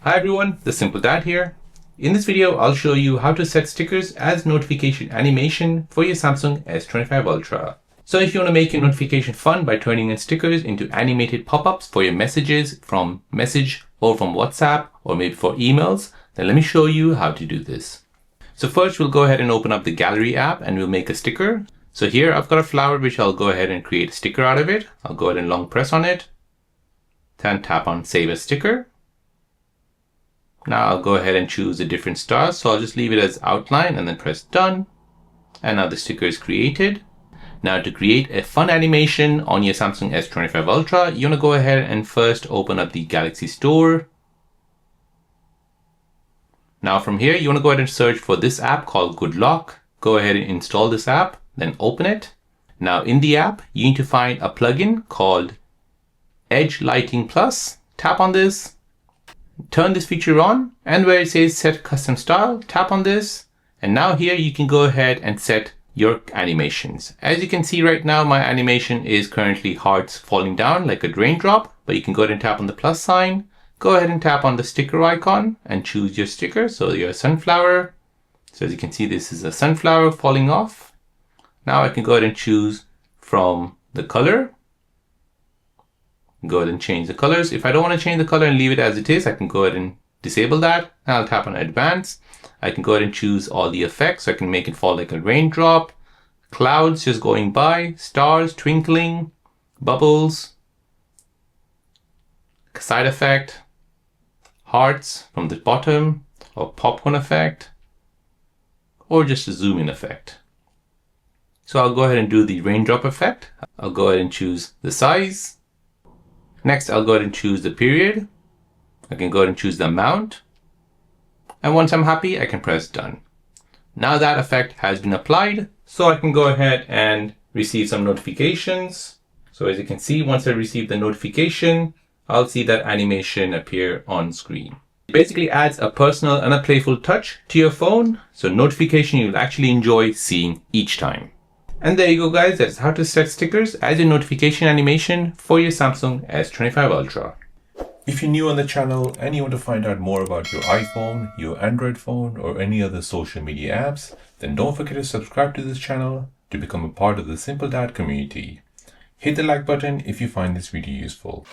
Hi everyone, the Simple Dad here. In this video, I'll show you how to set stickers as notification animation for your Samsung S25 Ultra. So if you want to make your notification fun by turning in stickers into animated pop-ups for your messages from Message or from WhatsApp or maybe for emails, then let me show you how to do this. So first we'll go ahead and open up the Gallery app and we'll make a sticker. So here I've got a flower which I'll go ahead and create a sticker out of it. I'll go ahead and long press on it, then tap on Save as Sticker. Now I'll go ahead and choose a different style. So I'll just leave it as outline and then press done. And now the sticker is created. Now to create a fun animation on your Samsung S25 Ultra, you want to go ahead and first open up the Galaxy Store. Now from here, you want to go ahead and search for this app called Good Lock. Go ahead and install this app, then open it. Now in the app, you need to find a plugin called Edge Lighting Plus. Tap on this, turn this feature on, and where it says set custom style, tap on this. And now here you can go ahead and set your animations. As you can see right now, my animation is currently hearts falling down like a raindrop, but you can go ahead and tap on the plus sign. Go ahead and tap on the sticker icon and choose your sticker. So your sunflower. So as you can see, this is a sunflower falling off. Now I can go ahead and choose from the color. Go ahead and change the colors. If I don't want to change the color and leave it as it is, I can go ahead and disable that. And I'll tap on advanced. I can go ahead and choose all the effects. So I can make it fall like a raindrop, clouds just going by, stars twinkling, bubbles, side effect, hearts from the bottom, or popcorn effect, or just a zoom in effect. So I'll go ahead and do the raindrop effect. I'll go ahead and choose the size. Next, I'll go ahead and choose the period. I can go ahead and choose the amount. And once I'm happy, I can press done. Now that effect has been applied, so I can go ahead and receive some notifications. So as you can see, once I receive the notification, I'll see that animation appear on screen. It basically adds a personal and a playful touch to your phone. So notification you'll actually enjoy seeing each time. And there you go guys, that's how to set stickers as a notification animation for your Samsung S25 Ultra. If you're new on the channel and you want to find out more about your iPhone, your Android phone, or any other social media apps, then don't forget to subscribe to this channel to become a part of the Simple Dad community. Hit the like button if you find this video useful.